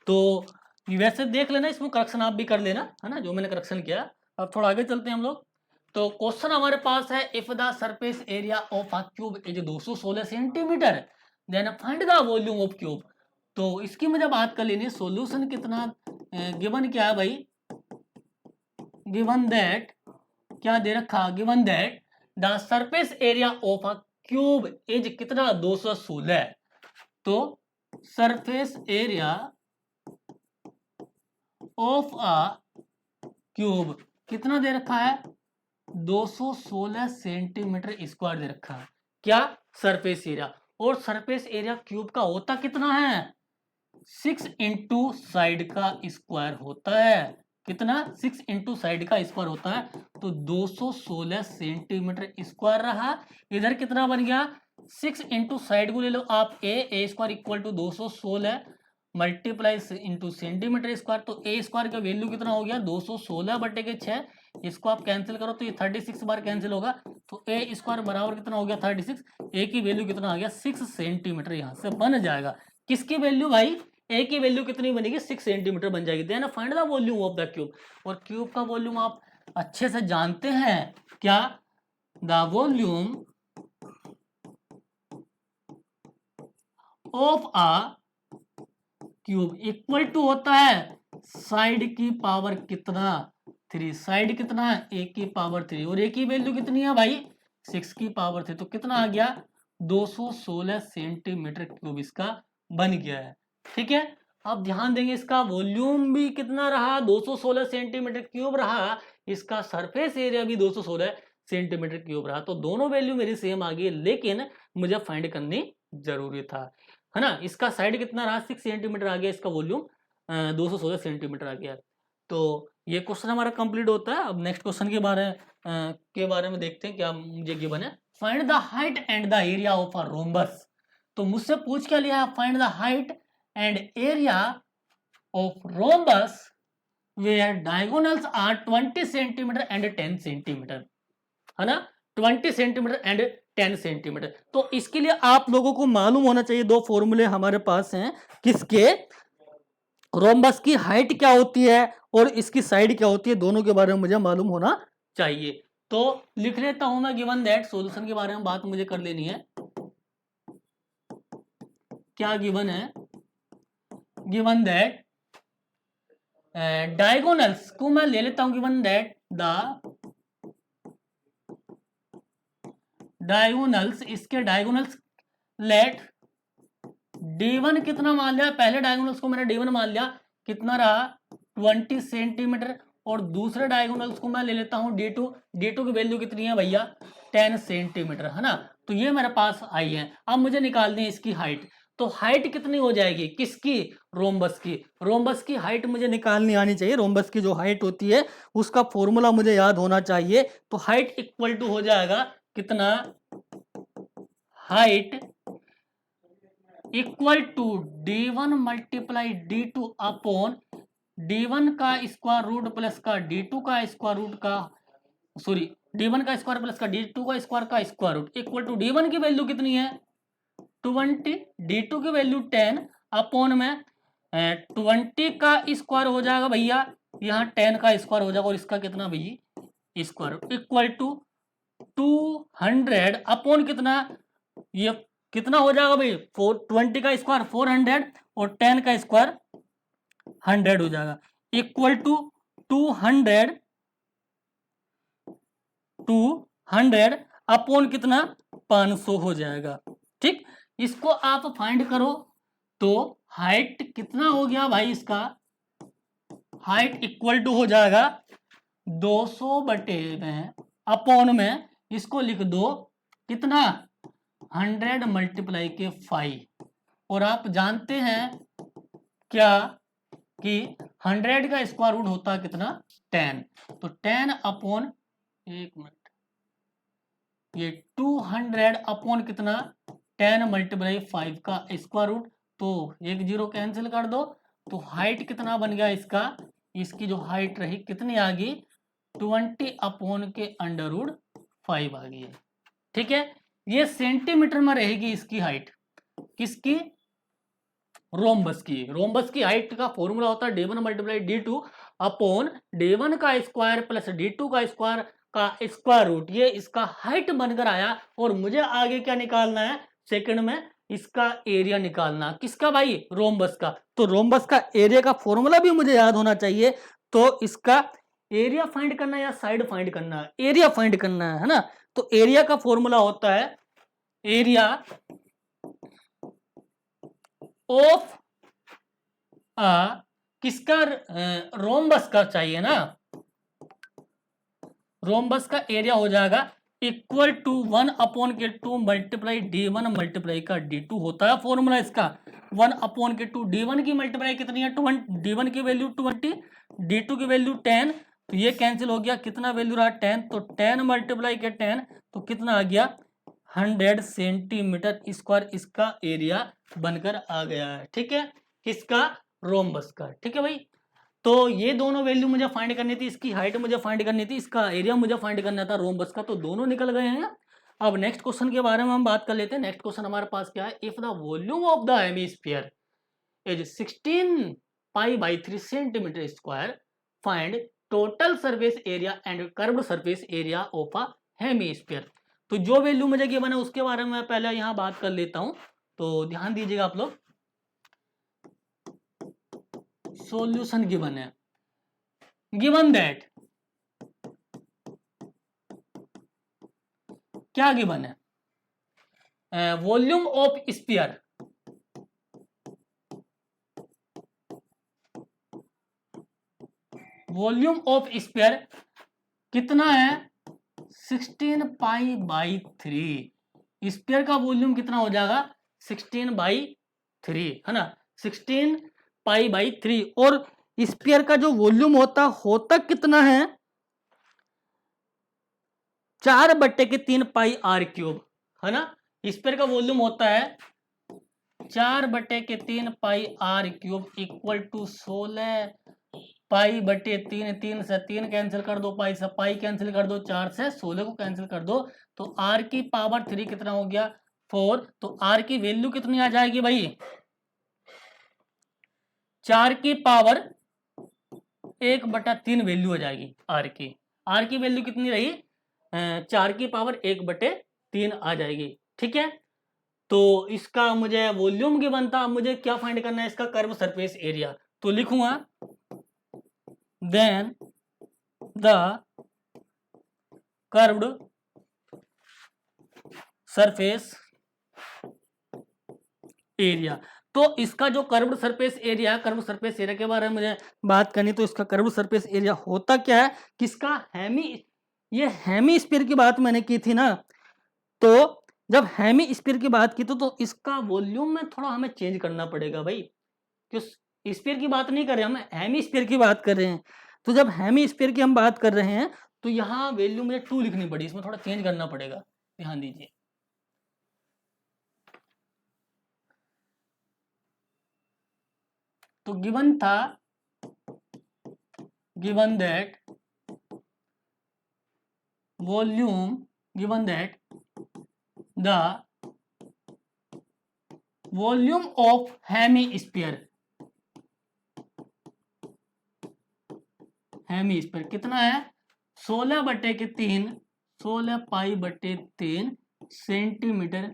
तो वैसे देख लेना, इसमें करेक्शन आप भी कर लेना, है ना, जो मैंने करेक्शन किया। अब थोड़ा आगे चलते हैं हम लोग, तो क्वेश्चन हमारे पास है if the surface area of a cube is 216 centimetre then find the volume of cube, तो इसकी मुझे बात कर लेनी है, सॉल्यूशन कितना गिवन क्या है भाई, गिवन दैट क्या दे रखा, given that the surface area of a cube is कितना 216, तो surface area of a cube कितना दे रखा है 216 सेंटीमीटर स्क्वायर दे रखा है, क्या सरफेस एरिया, और सरफेस एरिया क्यूब का होता कितना है 6 इंटू साइड का स्क्वायर होता है, कितना 6 इंटू साइड का स्क्वायर होता है, तो 216 सेंटीमीटर स्क्वायर रहा, इधर कितना बन गया 6 इंटू साइड को ले लो आप A square equal to 216 multiply into centimetre square, तो ए स्क्वायर का वैल्यू कितना हो गया 216 बटे के 6, इसको आप कैंसिल करो तो ये 36 बार कैंसिल होगा, तो ए स्क्वायर बराबर कितना हो गया 36, ए की वैल्यू कितना आ गया 6 सेंटीमीटर यहाँ से बन जाएगा, किसकी वैल्यू भाई ए की वैल्यू कितनी बनेगी 6 सेंटीमीटर बन जाएगी, then find the volume of the cube, और क्यूब का वॉल्यूम आप अच्छे से जानते हैं क्या the volume of a cube equal to होता है साइड की पावर कितना 3, साइड कितना है ए की पावर 3 और ए की वैल्यू कितनी है भाई 6 की पावर 3, तो कितना आ गया 216 सेंटीमीटर क्यूब इसका बन गया है। ठीक है, अब ध्यान देंगे इसका वॉल्यूम भी कितना रहा 216 सेंटीमीटर क्यूब रहा, इसका सरफेस एरिया भी 216 सेंटीमीटर क्यूब रहा, तो दोनों वैल्यू मेरी सेम आ गई, लेकिन मुझे फाइंड करनी जरूरी था, है ना। इसका साइड कितना रहा 6 सेंटीमीटर आ गया, इसका वॉल्यूम 216 सेंटीमीटर आ गया। तो ये क्वेश्चन हमारा कंप्लीट होता है। अब नेक्स्ट क्वेश्चन के बारे में देखते हैं क्या मुझे गिवन है। Find the height and the area of a rhombus. तो मुझसे पूछ क्या लिया, find the height and area of rhombus where diagonals are 20 centimetre and 10 centimetre, है ना, 20 सेंटीमीटर एंड 10 सेंटीमीटर। तो इसके लिए आप लोगों को मालूम होना चाहिए, दो फॉर्मूले हमारे पास हैं किसके, रोम्बस की हाइट क्या होती है और इसकी साइड क्या होती है, दोनों के बारे में मुझे मालूम होना चाहिए। तो लिख लेता हूं मैं, गिवन दैट, सॉल्यूशन के बारे में बात मुझे कर लेनी है। क्या गिवन है, गिवन दैट डायगोनल्स को मैं ले लेता हूं, गिवन दैट द डायगोनल्स, इसके डायगोनल्स लेट D1 कितना मान लिया, पहले डायगोनल्स को मैंने D1 मान लिया, कितना रहा 20 सेंटीमीटर, और दूसरे डायगोनल्स को मैं ले लेता हूं D2, D2 की वैल्यू कितनी है भैया 10 सेंटीमीटर, है ना। तो ये मेरे पास आई है। अब मुझे निकालनी है इसकी हाइट, तो हाइट कितनी हो जाएगी किसकी, रोम्बस की। रोम्बस की हाइट मुझे निकालनी आनी चाहिए, रोम्बस की जो हाइट होती है उसका फॉर्मूला मुझे याद होना चाहिए। तो हाइट इक्वल टू हो जाएगा कितना, height equal to D1 multiply D2 upon D1 का स्क्वायर रूट प्लस का D2 का स्क्वायर रूट का, सॉरी D1 का स्क्वायर प्लस का D2 का square root equal to D1 की वैल्यू कितनी है 20, D2 की वैल्यू 10 अपॉन में 20 का स्क्वायर हो जाएगा भैया, यहाँ 10 का स्क्वायर हो जाएगा, और इसका कितना भैया स्क्वायर इक्वल टू 200 अपॉन कितना, ये कितना हो जाएगा भाई 20 का स्क्वायर 400 और 10 का स्क्वायर 100 हो जाएगा, इक्वल टू 200 अपॉन कितना 500 हो जाएगा। ठीक, इसको आप फाइंड करो, तो हाइट कितना हो गया भाई, इसका हाइट इक्वल टू हो जाएगा 200 बटे में अपॉन में इसको लिख दो कितना 100 मल्टीप्लाई के 5, और आप जानते हैं क्या कि 100 का स्क्वायर रूट होता है कितना 10, तो 10 अपॉन, एक मिनट, ये 200 अपॉन कितना 10 मल्टीप्लाई 5 का स्क्वायर रूट, तो एक जीरो कैंसिल कर दो, तो हाइट कितना बन गया इसका, इसकी जो हाइट रही कितनी आ गई 20 अपॉन के अंडर रूट 5 आ गई है। ठीक है, ये सेंटीमीटर में रहेगी इसकी हाइट, किसकी, रोम्बस की। रोम्बस की हाइट का फॉर्मूला होता है D1 multiply D2 upon D1 का स्क्वायर प्लस D2 का स्क्वायर रूट, ये इसका हाइट बनकर आया, और मुझे आगे क्या निकालना है सेकंड में, इसका एरिया निकालना, किसका भाई, रोम्बस का। तो रोम्बस का एरिया का फॉर्मूला भी मुझे याद होना चाहिए, तो इसका एरिया फाइंड करना है या साइड फाइंड करना है, एरिया फाइंड करना है ना। तो एरिया का फॉर्मूला होता है एरिया ऑफ किसका, रोम्बस का चाहिए ना, रोम्बस का एरिया हो जाएगा इक्वल टू 1 अपॉन के 2 मल्टीप्लाई D1 मल्टीप्लाई का D2 होता है फॉर्मूला इसका, 1 अपॉन के 2, D1 की मल्टीप्लाई कितनी है 20, D1 की वैल्यू 20, D2 की वैल्यू 10, तो ये कैंसिल हो गया, कितना वैल्यू रहा 10, तो 10 मल्टीप्लाई के 10, तो कितना आ गया 100 सेंटीमीटर स्क्वायर इसका एरिया बनकर आ गया है। ठीक है, किसका, रोम्बस का। ठीक है भाई, तो ये दोनों वैल्यू मुझे फाइंड करनी थी, इसकी हाइट मुझे फाइंड करनी थी, इसका एरिया मुझे फाइंड करना था रोम्बस का, तो दोनों निकल गए हैं। अब नेक्स्ट क्वेश्चन के बारे में हम बात कर लेते हैं। नेक्स्ट क्वेश्चन हमारे पास क्या है, if the volume of the hemisphere is 16 pi by 3 centimetre square, find total surface area and curved surface area of a hemisphere. तो जो वैल्यू मुझे गिवन है उसके बारे में मैं पहले यहाँ बात कर लेता हूं, तो ध्यान दीजिएगा आप लोग। सॉल्यूशन गिवन है, गिवन दैट, क्या गिवन है, volume of sphere, volume of sphere कितना है 16 पाई बाई 3। स्फीयर का वॉल्यूम कितना हो जाएगा 16/3 है ना, 16 पाई बाई 3। और स्फीयर का जो वॉल्यूम होता कितना है 4/3 पाई आर क्यूब है ना। स्फीयर का वॉल्यूम होता है 4/3 पाई आर क्यूब इक्वल टू 16 पाई/3। 3 से 3 कैंसिल कर दो, पाई से पाई कैंसिल कर दो, 4 से 16 को कैंसिल कर दो, तो आर की पावर 3 कितना हो गया 4। तो आर की वैल्यू कितनी आ जाएगी भाई 4 की पावर 1/3 वैल्यू हो जाएगी आर की। आर की वैल्यू कितनी रही 4 की पावर 1/3 आ जाएगी। ठीक है, तो इसका मुझे वॉल्यूम गिवन था, मुझे क्या फाइंड करना है इसका कर्व सरफेस एरिया। तो लिखूंगा then the curved surface area. तो इसका जो curved surface area, curve surface area के बारे में मुझे बात करनी, तो इसका कर्व्ड सरफेस एरिया होता क्या है, किसका ये हेमी स्फीयर की बात मैंने की थी ना। तो जब हेमी स्फीयर की बात की तो इसका वॉल्यूम में थोड़ा हमें चेंज करना पड़ेगा भाई, क्यों स्फीयर की बात नहीं कर रहे हम, हेमी स्फीयर की बात कर रहे हैं। तो जब हेमी स्फीयर की हम बात कर रहे हैं तो यहाँ वैल्यू मुझे 2 लिखनी पड़ी, इसमें थोड़ा चेंज करना पड़ेगा, ध्यान दीजिए। तो गिवन था, given that volume, given that the volume of hemisphere, hemisphere कितना है 16/3, 16 पाई/3 सेंटीमीटर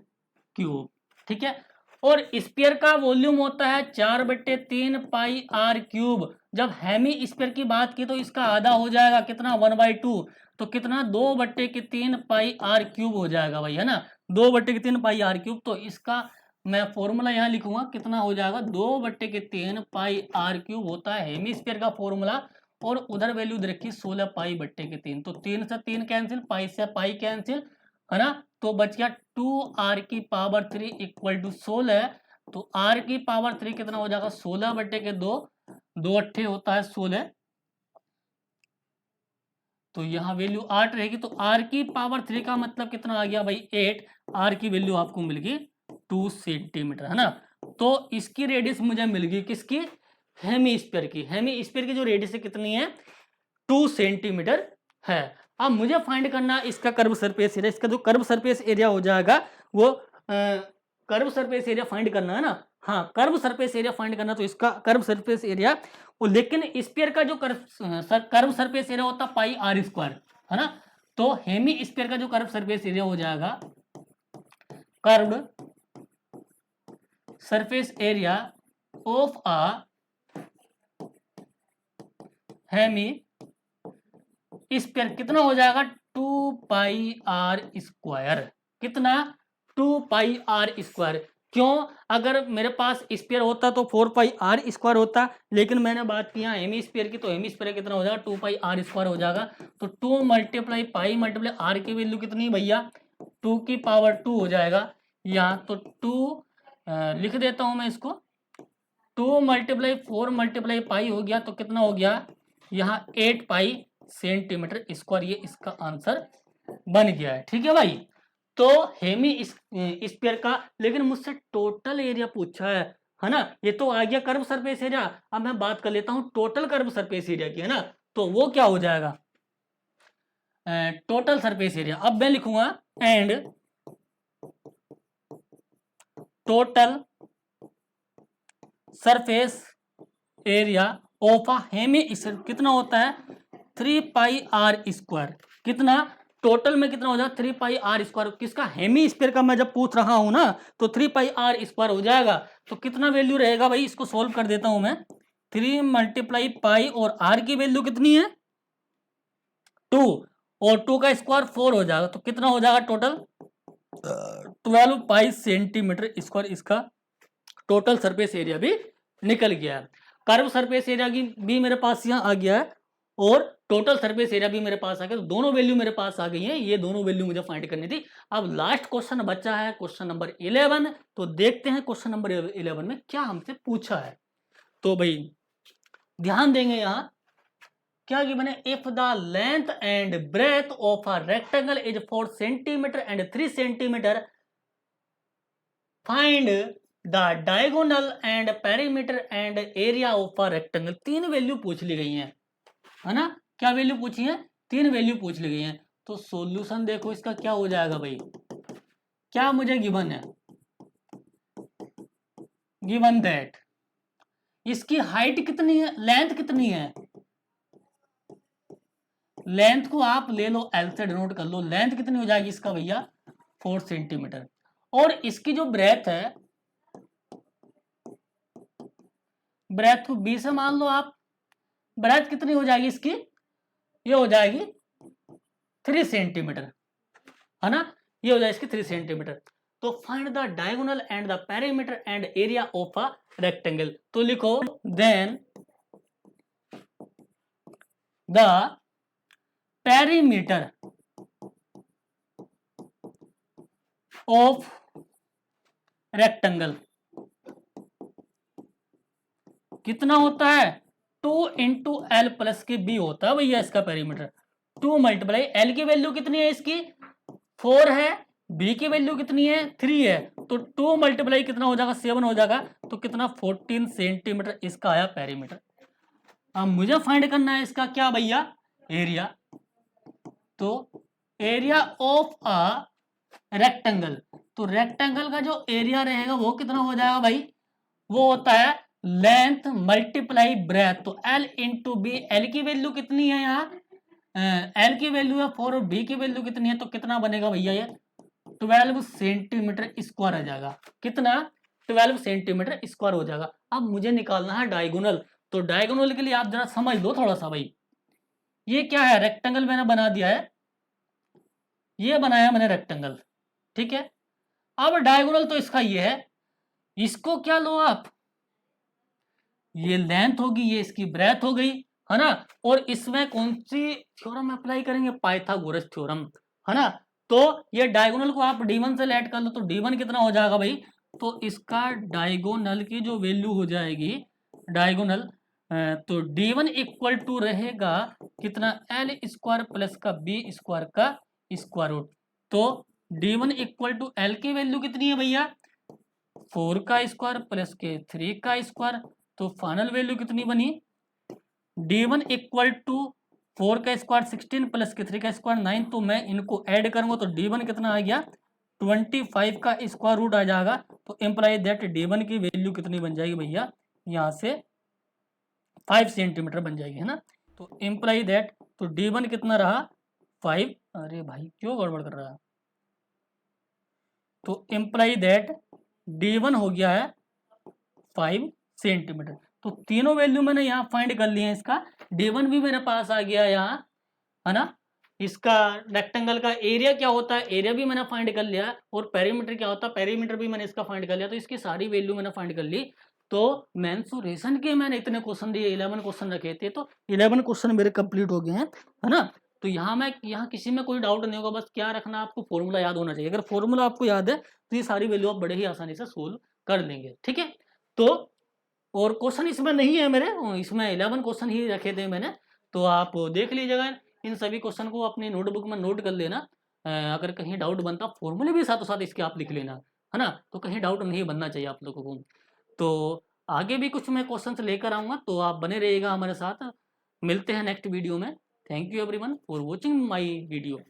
क्यूब। ठीक है, और स्फीयर का वॉल्यूम होता है 4/3 पाई आर क्यूब। जब हेमी स्फीयर की बात की तो इसका आधा हो जाएगा कितना 1/2, तो कितना 2/3 पाई आर क्यूब हो जाएगा भाई, है ना, 2/3 पाई आर क्यूब। तो इसका मैं फॉर्मूला यहाँ लिखूंगा, कितना हो जाएगा 2/3 पाई आर क्यूब होता है हेमी स्फीयर का फॉर्मूला। और उधर वैल्यू दे रखी 16 पाई/3, तो 3 से 3 कैंसिल, पाई से पाई कैंसिल, है ना, तो बच गया 2r की पावर 3 इक्वल टू 16। तो r की पावर 3 कितना हो जाएगा 16/2, 2 अट्ठे होता है 16, तो यहाँ वैल्यू 8 रहेगी। तो r की पावर 3 का मतलब कितना आ गया भाई 8। r की वैल्यू आपको मिल गई 2 सेंटीमीटर, है ना। तो इसकी रेडियस मुझे मिल गई किसकी, हेमीस्फीयर की। हेमीस्फीयर की जो रेडियस है कितनी है 2 सेंटीमीटर है। अब मुझे फाइंड करना इसका कर्व सरफेस एरिया। इसका जो कर्व सरफेस एरिया हो जाएगा वो कर्व सरफेस एरिया फाइंड करना है ना। हाँ, कर्व सरफेस एरिया फाइंड करना, तो इसका कर्व सरफेस एरिया, लेकिन स्फीयर का जो कर्व सरफेस एरिया होता है पाई आर स्क्वायर, है ना। तो हेमी स्फीयर का जो कर्व सरफेस एरिया हो जाएगा curved surface area of a hemisphere कितना हो जाएगा 2 पाई आर स्क्वायर। कितना 2 पाई आर स्क्वायर। क्यों, अगर मेरे पास स्फीयर होता तो 4 पाई आर स्क्वायर होता, लेकिन मैंने बात की हेमी स्फीयर की, तो हेमी स्फीयर कितना हो जाएगा 2 पाई आर स्क्वायर हो जाएगा। तो 2 मल्टीप्लाई पाई मल्टीप्लाई आर की वैल्यू कितनी भैया 2 की पावर 2 हो जाएगा यहाँ। तो 2 लिख देता हूं मैं इसको, 2 मल्टीप्लाई 4 मल्टीप्लाई पाई हो गया, तो कितना हो गया यहाँ 8 पाई सेंटीमीटर स्क्वायर। ये इसका आंसर बन गया है। ठीक है भाई, तो हेमी स्फीयर का, लेकिन मुझसे टोटल एरिया पूछा है ना। ये तो आ गया कर्व सरफेस एरिया। अब मैं बात कर लेता हूं टोटल कर्व सरफेस एरिया की, है ना। तो वो क्या हो जाएगा टोटल सरफेस एरिया। अब मैं लिखूंगा and total surface area of a hemisphere कितना होता है 3 पाई आर स्क्वायर। कितना टोटल में कितना हो जाएगा 3 पाई आर स्क्वायर। किसका? हेमी स्फीयर का मैं जब पूछ रहा हूं ना तो 3 पाई आर स्क्वायर हो जाएगा। तो कितना वैल्यू रहेगा भाई, इसको सोल्व कर देता हूं मैं। 3 मल्टीप्लाई पाई और आर की वैल्यू कितनी है 2 और 2 का स्क्वायर 4 हो जाएगा। तो कितना हो जाएगा टोटल 12 पाई सेंटीमीटर स्क्वायर। इसका टोटल सरफेस एरिया भी निकल गया है। कर्व सरफेस एरिया की भी मेरे पास यहाँ आ गया है और टोटल सरफेस एरिया भी मेरे पास आ गया। तो दोनों वैल्यू मेरे पास आ गई हैं। ये दोनों वैल्यू मुझे फाइंड करनी थी। अब लास्ट क्वेश्चन बचा है क्वेश्चन नंबर 11। तो देखते हैं क्वेश्चन नंबर 11 में क्या हमसे पूछा है। तो भाई ध्यान देंगे यहाँ क्या गिवन है, if the length and breadth of a rectangle is 4 centimetre and 3 centimetre, find the diagonal and perimeter and area of a rectangle. 3 value पूछ ली गई हैं, है ना। क्या वैल्यू पूछी है? 3 वैल्यू पूछ ली गई हैं। तो सॉल्यूशन देखो इसका क्या हो जाएगा भाई। क्या मुझे गिवन है, गिवन दैट इसकी हाइट कितनी है, लेंथ कितनी है। लेंथ को आप ले लो, एल से डिनोट कर लो। लेंथ कितनी हो जाएगी इसका भैया 4 सेंटीमीटर। और इसकी जो ब्रेथ है, ब्रेथ को 20 से मान लो आप। ब्रेथ कितनी हो जाएगी इसकी, ये हो जाएगी 3 सेंटीमीटर, है ना। ये हो जाएगी इसकी 3 सेंटीमीटर। तो find the diagonal and the perimeter and area of a rectangle. तो लिखो then the perimeter of rectangle कितना होता है 2 इंटू एल प्लस के बी होता है भैया इसका पेरीमीटर। 2 मल्टीप्लाई एल की वैल्यू कितनी है इसकी 4 है, बी की वैल्यू कितनी है 3 है। तो 2 मल्टीप्लाई कितना हो जाएगा 7 हो जाएगा। तो कितना 14 सेंटीमीटर इसका आया पेरीमीटर। अब मुझे फाइंड करना है इसका क्या भैया, एरिया। तो एरिया ऑफ अ रेक्टेंगल, तो रेक्टेंगल का जो एरिया रहेगा वो कितना हो जाएगा भाई, वो होता है लेंथ मल्टीप्लाई ब्रेथ। तो एल इंटू बी, एल की वैल्यू कितनी है यहाँ, एल की वैल्यू है 4 और बी की वैल्यू कितनी है, तो कितना बनेगा भैया ये 12 सेंटीमीटर स्क्वायर आ जाएगा। कितना 12 सेंटीमीटर स्क्वायर हो जाएगा। अब मुझे निकालना है डायगोनल। तो डायगोनल के लिए आप जरा समझ लो थोड़ा सा भाई। ये क्या है, रेक्टेंगल मैंने बना दिया है, ये बनाया मैंने रेक्टेंगल, ठीक है। अब डायगोनल तो इसका ये है, इसको क्या लो आप, ये लेंथ होगी, ये इसकी ब्रेथ हो गई, है ना। और इसमें कौन सी थ्योरम अप्लाई करेंगे, पाइथागोरस थ्योरम, है ना। तो ये डायगोनल को आप d1 से लेट कर लो। तो d1 कितना हो जाएगा भाई, तो इसका डायगोनल की जो वैल्यू हो जाएगी डायगोनल, तो d1 इक्वल टू रहेगा कितना एल स्क्वायर प्लस का बी स्क्वायर का स्क्वायर रूट। तो d1 इक्वल टू एल की वैल्यू कितनी है भैया 4 का स्क्वायर प्लस के 3 का स्क्वायर। तो फाइनल वैल्यू कितनी बनी d1 इक्वल टू 4 का स्क्वायर 16 प्लस के 3 का स्क्वायर 9। तो मैं इनको ऐड करूंगा तो d1 कितना आ गया 25 का स्क्वायर रूट आ जाएगा। तो इम्प्लाई दैट d1 की वैल्यू कितनी बन जाएगी भैया, यहाँ से 5 सेंटीमीटर बन जाएगी, है ना। तो इम्प्लाई दैट, तो d1 कितना रहा 5। अरे भाई क्यों गड़बड़ कर रहा है। तो इम्प्लाई दैट d1 हो गया है 5 सेंटीमीटर। तो तीनों वैल्यू मैंने यहाँ फाइंड कर लिए हैं। इसका d1 भी मेरे पास आ गया यहाँ, है ना। इसका रेक्टेंगल का एरिया क्या होता है, एरिया भी मैंने फाइंड कर लिया। और पेरीमीटर क्या होता है, पेरीमीटर भी मैंने इसका फाइंड कर लिया। तो इसकी सारी वैल्यू मैंने फाइंड कर ली। तो मेंसुरेशन के मैंने इतने क्वेश्चन दिए, 11 क्वेश्चन रखे थे। तो 11 क्वेश्चन मेरे कंप्लीट हो गए हैं, है ना। तो यहाँ किसी में कोई डाउट नहीं होगा। बस क्या रखना, आपको फॉर्मूला याद होना चाहिए। अगर फॉर्मूला आपको याद है तो ये सारी वैल्यू आप बड़े ही आसानी से सोल्व कर लेंगे, ठीक है। तो और क्वेश्चन इसमें नहीं है मेरे, इसमें 11 क्वेश्चन ही रखे थे मैंने। तो आप देख लीजिएगा, इन सभी क्वेश्चन को अपनी नोटबुक में नोट कर लेना। अगर कहीं डाउट बनता, फॉर्मूले भी साथों साथ इसके आप लिख लेना, है ना। तो कहीं डाउट नहीं बनना चाहिए आप लोगों को। तो आगे भी कुछ मैं क्वेश्चन लेकर आऊँगा, तो आप बने रहिएगा हमारे साथ। मिलते हैं नेक्स्ट वीडियो में। Thank you everyone for watching my video.